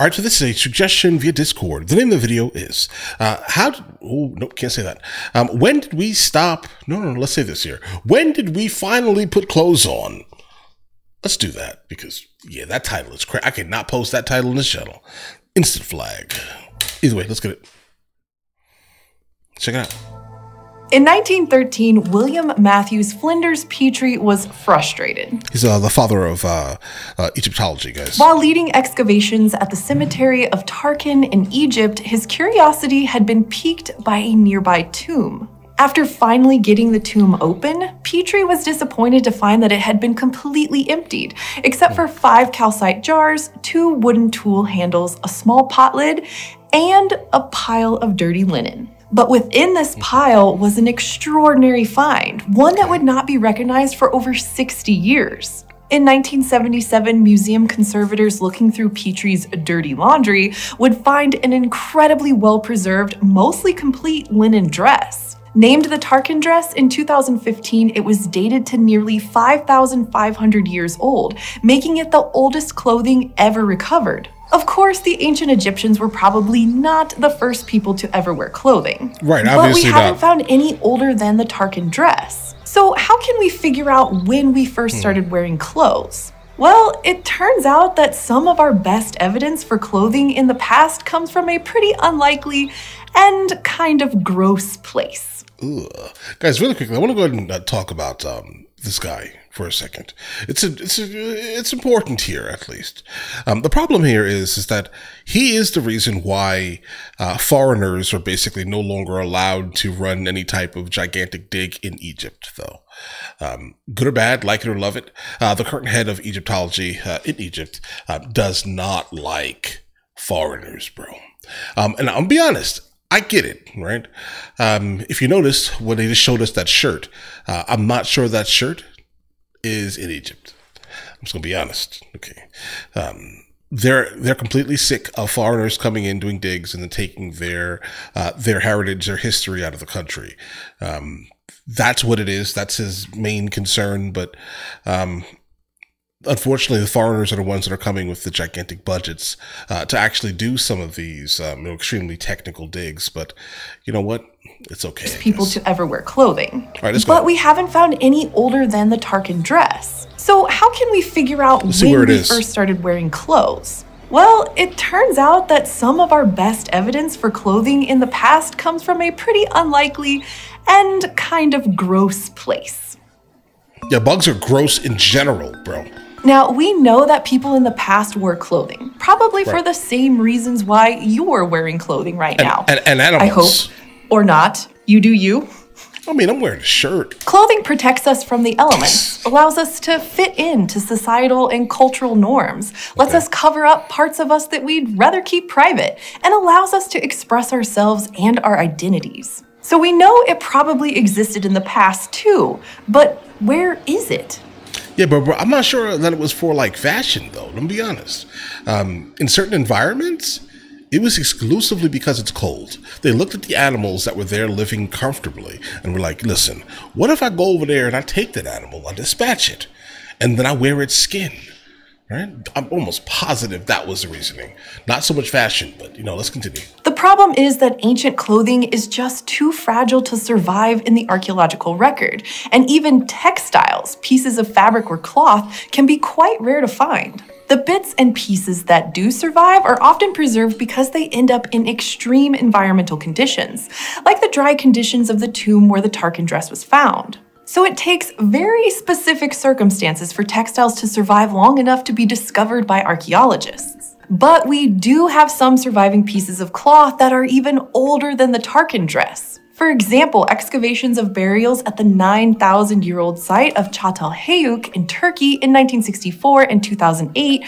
All right, so this is a suggestion via Discord. The name of the video is, can't say that. When did we stop? No, let's say this here. When did we finally put clothes on? Let's do that because, yeah, that title is crazy. I cannot post that title in this channel. Instant flag. Either way, let's get it. Check it out. In 1913, William Matthews Flinders Petrie was frustrated. He's the father of Egyptology, guys. While leading excavations at the cemetery of Tarkhan in Egypt, his curiosity had been piqued by a nearby tomb. After finally getting the tomb open, Petrie was disappointed to find that it had been completely emptied, except for 5 calcite jars, 2 wooden tool handles, a small pot lid, and a pile of dirty linen. But within this pile was an extraordinary find, one that would not be recognized for over 60 years. In 1977, museum conservators looking through Petrie's dirty laundry would find an incredibly well-preserved, mostly complete linen dress. Named the Tarkhan dress in 2015, it was dated to nearly 5,500 years old, making it the oldest clothing ever recovered. Of course, the ancient Egyptians were probably not the first people to ever wear clothing. Right, obviously not. But we haven't found any older than the Tarkhan dress. So how can we figure out when we first started wearing clothes? Well, it turns out that some of our best evidence for clothing in the past comes from a pretty unlikely and kind of gross place. Ugh. Guys, really quickly, I want to go ahead and talk about this guy for a second. It's important here, at least. The problem here is that he is the reason why foreigners are basically no longer allowed to run any type of gigantic dig in Egypt, though. Good or bad, like it or love it, the current head of Egyptology in Egypt does not like foreigners, bro. And I'll be honest, I get it, right? If you notice, when they just showed us that shirt, I'm not sure that shirt is in Egypt. I'm just gonna be honest. Okay, they're completely sick of foreigners coming in, doing digs, and then taking their heritage, their history out of the country. That's what it is. That's his main concern. But unfortunately, the foreigners are the ones that are coming with the gigantic budgets to actually do some of these extremely technical digs. But you know what? It's okay. People to ever wear clothing. All right, let's go. But we haven't found any older than the Tarkhan dress. So how can we figure out when we first started wearing clothes? Well, it turns out that some of our best evidence for clothing in the past comes from a pretty unlikely and kind of gross place. Yeah, bugs are gross in general, bro. Now, we know that people in the past wore clothing, probably for the same reasons why you're wearing clothing right now. And animals. I hope. Or not. You do you. I mean, I'm wearing a shirt. Clothing protects us from the elements, allows us to fit into societal and cultural norms, lets us cover up parts of us that we'd rather keep private, and allows us to express ourselves and our identities. So we know it probably existed in the past too, but where is it? Yeah, but bro, I'm not sure that it was for like fashion though, let me be honest. In certain environments, it was exclusively because it's cold. They looked at the animals that were there living comfortably and were like, listen, what if I go over there and I take that animal, I dispatch it, and then I wear its skin, right? I'm almost positive that was the reasoning. Not so much fashion, but let's continue. The problem is that ancient clothing is just too fragile to survive in the archaeological record, and even textiles, pieces of fabric or cloth, can be quite rare to find. The bits and pieces that do survive are often preserved because they end up in extreme environmental conditions, like the dry conditions of the tomb where the Tarkhan dress was found. So it takes very specific circumstances for textiles to survive long enough to be discovered by archaeologists. But we do have some surviving pieces of cloth that are even older than the Tarkhan dress. For example, excavations of burials at the 9,000-year-old site of Çatalhöyük in Turkey in 1964 and 2008.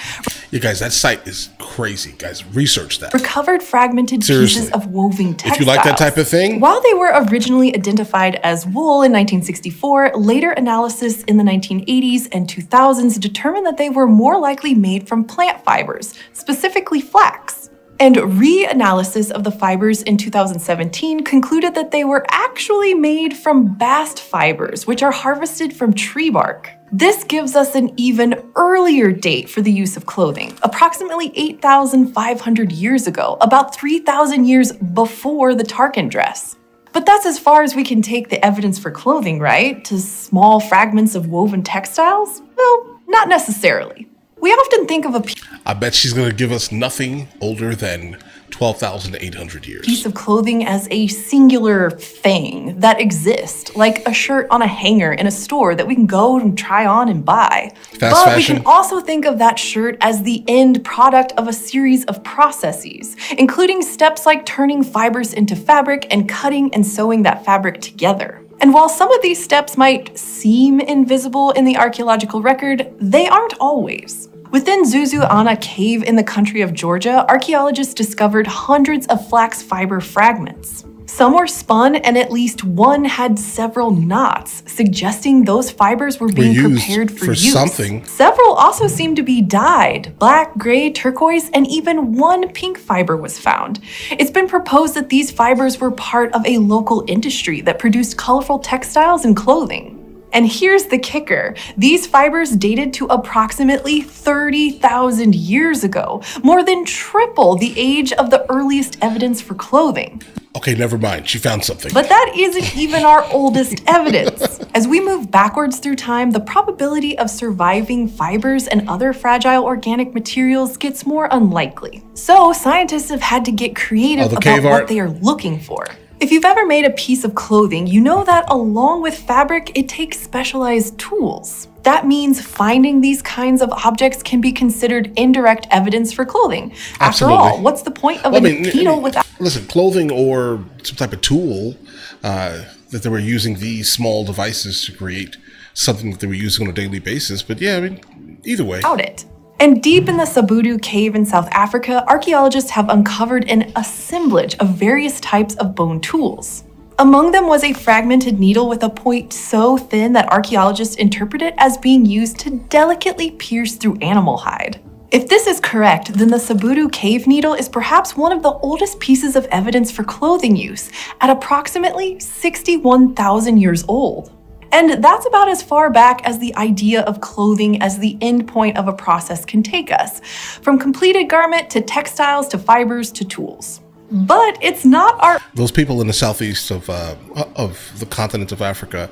Yeah, guys, that site is crazy. Guys, research that. Recovered fragmented pieces of woven textiles. If you like that type of thing. While they were originally identified as wool in 1964, later analysis in the 1980s and 2000s determined that they were more likely made from plant fibers, specifically flax. And reanalysis of the fibers in 2017 concluded that they were actually made from bast fibers, which are harvested from tree bark. This gives us an even earlier date for the use of clothing, approximately 8,500 years ago, about 3,000 years before the Tarkan dress. But that's as far as we can take the evidence for clothing, right? To small fragments of woven textiles? Well, not necessarily. We often think of a I bet she's going to give us nothing older than 12,800 years. piece of clothing as a singular thing that exists, like a shirt on a hanger in a store that we can go and try on and buy. Fast But fashion. we can also think of that shirt as the end product of a series of processes, including steps like turning fibers into fabric and cutting and sewing that fabric together. And while some of these steps might seem invisible in the archaeological record, they aren't always. Within Zuzu Ana Cave in the country of Georgia, archaeologists discovered hundreds of flax fiber fragments. Some were spun and at least one had several knots, suggesting those fibers were being used prepared for for use. something. Several also seem to be dyed. Black, gray, turquoise, and even one pink fiber was found. It's been proposed that these fibers were part of a local industry that produced colorful textiles and clothing. And here's the kicker. These fibers dated to approximately 30,000 years ago, more than triple the age of the earliest evidence for clothing. Okay, never mind. She found something. But that isn't even our oldest evidence. As we move backwards through time, the probability of surviving fibers and other fragile organic materials gets more unlikely. So scientists have had to get creative the about cave what art. they are looking for. If you've ever made a piece of clothing, you know that along with fabric, it takes specialized tools. That means finding these kinds of objects can be considered indirect evidence for clothing. After Absolutely. all, what's the point of a needle without... Listen, clothing or some type of tool that they were using these small devices to create something that they were using on a daily basis. But yeah, I mean, either way. it. And deep in the Sabudu cave in South Africa, archaeologists have uncovered an assemblage of various types of bone tools. Among them was a fragmented needle with a point so thin that archaeologists interpret it as being used to delicately pierce through animal hide. If this is correct, then the Sabudu cave needle is perhaps one of the oldest pieces of evidence for clothing use, at approximately 61,000 years old. And that's about as far back as the idea of clothing as the end point of a process can take us, from completed garment to textiles to fibers to tools. But it's not our Those people in the southeast of the continent of Africa,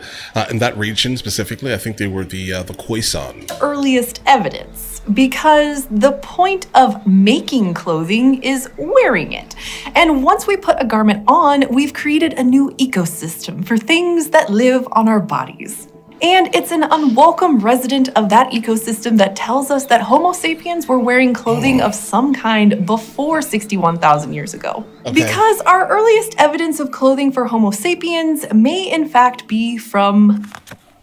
in that region specifically, I think they were the Khoisan. earliest evidence, because the point of making clothing is wearing it. And once we put a garment on, we've created a new ecosystem for things that live on our bodies. And it's an unwelcome resident of that ecosystem that tells us that Homo sapiens were wearing clothing of some kind before 61,000 years ago. Okay. Because our earliest evidence of clothing for Homo sapiens may in fact be from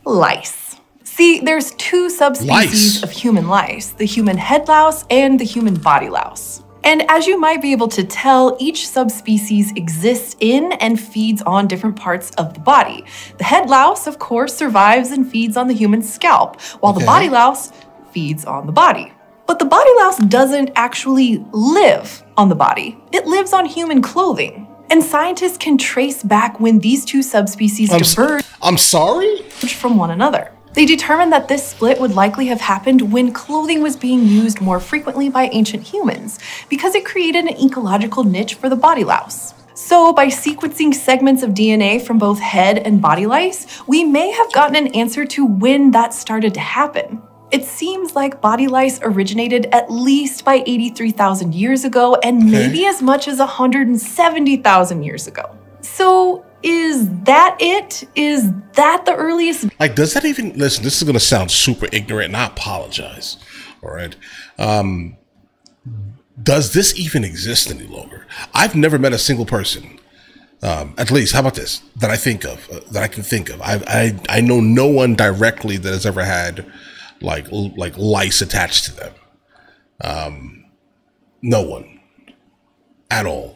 lice. See, there's two subspecies Lice. of human lice, the human head louse and the human body louse. And as you might be able to tell, each subspecies exists in and feeds on different parts of the body. The head louse, of course, survives and feeds on the human scalp, while the Okay. body louse feeds on the body. But the body louse doesn't actually live on the body. It lives on human clothing. And scientists can trace back when these two subspecies diverged I'm sorry? from one another. They determined that this split would likely have happened when clothing was being used more frequently by ancient humans, because it created an ecological niche for the body louse. So by sequencing segments of DNA from both head and body lice, we may have gotten an answer to when that started to happen. It seems like body lice originated at least by 83,000 years ago, and maybe as much as 170,000 years ago. So is that it? Is that the earliest? Like, does that even, listen, this is going to sound super ignorant and I apologize. All right. Does this even exist any longer? I've never met a single person, at least, how about this, that I think of, that I can think of. I know no one directly that has ever had like lice attached to them. No one at all.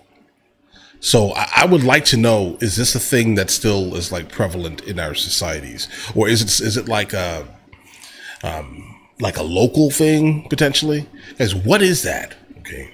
So I would like to know, is this a thing that still is like prevalent in our societies, or is it like a local thing potentially? Because what is that? Okay,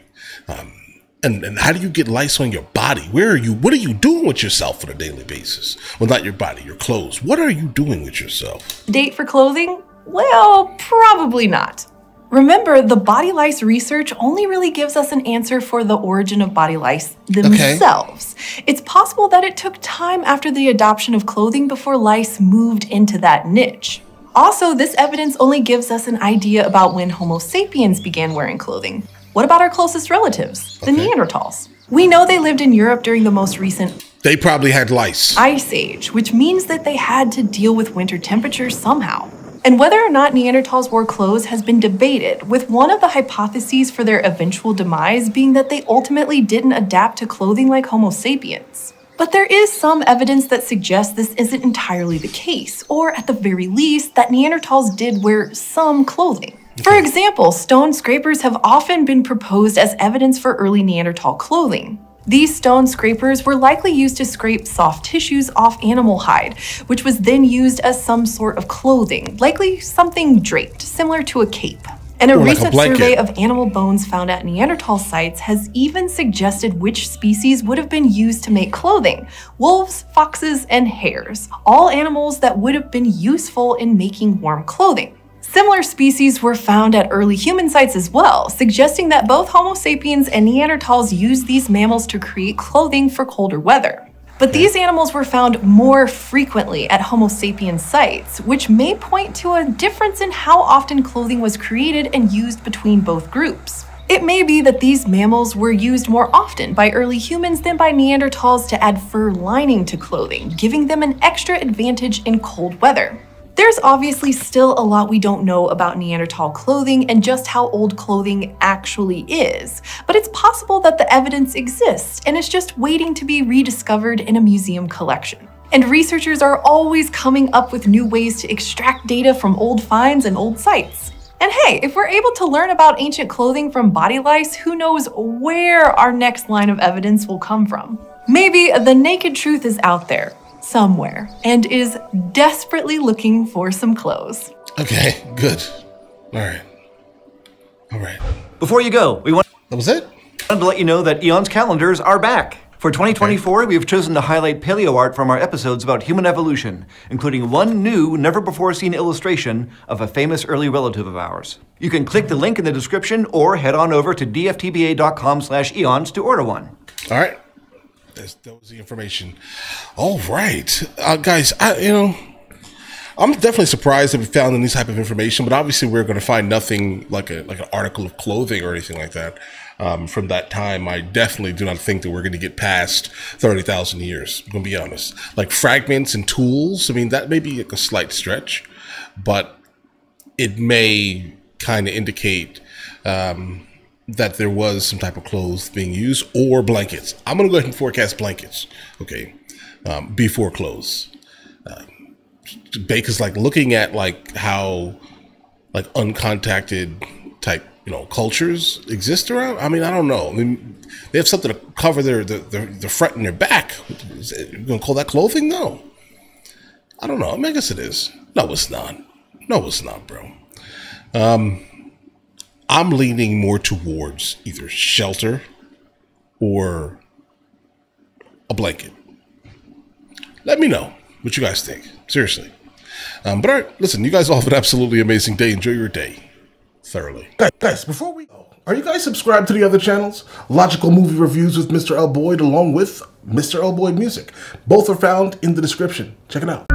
and how do you get lice on your body? Where are you? What are you doing with yourself on a daily basis? Well, not your body, your clothes. What are you doing with yourself? Date for clothing? Well, probably not. Remember, the body lice research only really gives us an answer for the origin of body lice themselves. Okay. It's possible that it took time after the adoption of clothing before lice moved into that niche. Also, this evidence only gives us an idea about when Homo sapiens began wearing clothing. What about our closest relatives, the Neanderthals? We know they lived in Europe during the most recent They probably had lice. Ice Age, which means that they had to deal with winter temperatures somehow. And whether or not Neanderthals wore clothes has been debated, with one of the hypotheses for their eventual demise being that they ultimately didn't adapt to clothing like Homo sapiens. But there is some evidence that suggests this isn't entirely the case, or at the very least, that Neanderthals did wear some clothing. For example, stone scrapers have often been proposed as evidence for early Neanderthal clothing. These stone scrapers were likely used to scrape soft tissues off animal hide, which was then used as some sort of clothing, likely something draped, similar to a cape. And a recent survey of animal bones found at Neanderthal sites has even suggested which species would have been used to make clothing: wolves, foxes, and hares, all animals that would have been useful in making warm clothing. Similar species were found at early human sites as well, suggesting that both Homo sapiens and Neanderthals used these mammals to create clothing for colder weather. But these animals were found more frequently at Homo sapiens sites, which may point to a difference in how often clothing was created and used between both groups. It may be that these mammals were used more often by early humans than by Neanderthals to add fur lining to clothing, giving them an extra advantage in cold weather. There's obviously still a lot we don't know about Neanderthal clothing and just how old clothing actually is, but it's possible that the evidence exists and is just waiting to be rediscovered in a museum collection. And researchers are always coming up with new ways to extract data from old finds and old sites. And hey, if we're able to learn about ancient clothing from body lice, who knows where our next line of evidence will come from? Maybe the naked truth is out there somewhere and is desperately looking for some clothes. Okay, good. All right. Before you go, That was it? wanted to let you know that Eon's calendars are back. For 2024, we have chosen to highlight paleo art from our episodes about human evolution, including one new, never-before-seen illustration of a famous early relative of ours. You can click the link in the description or head on over to dftba.com/eons to order one. All right. That was the information. All right, guys. I'm definitely surprised that we found any type of information, but obviously we're going to find nothing like an article of clothing or anything like that from that time. I definitely do not think that we're going to get past 30,000 years. I'm going to be honest. Like fragments and tools. I mean, that may be like a slight stretch, but it may kind of indicate that there was some type of clothes being used, or blankets. I'm going to go ahead and forecast blankets, okay, before clothes. Because like looking at like how like uncontacted type, cultures exist around. I mean, I don't know. I mean, they have something to cover their front and their back. You're going to call that clothing? No. I don't know. I mean, I guess it is. No, it's not. No, it's not, bro. I'm leaning more towards either shelter or a blanket. Let me know what you guys think. Seriously. But all right, listen, you guys all have an absolutely amazing day. Enjoy your day thoroughly. Guys, before we go, are you guys subscribed to the other channels? Logical Movie Reviews with Mr. L. Boyd along with Mr. L. Boyd Music. Both are found in the description. Check it out.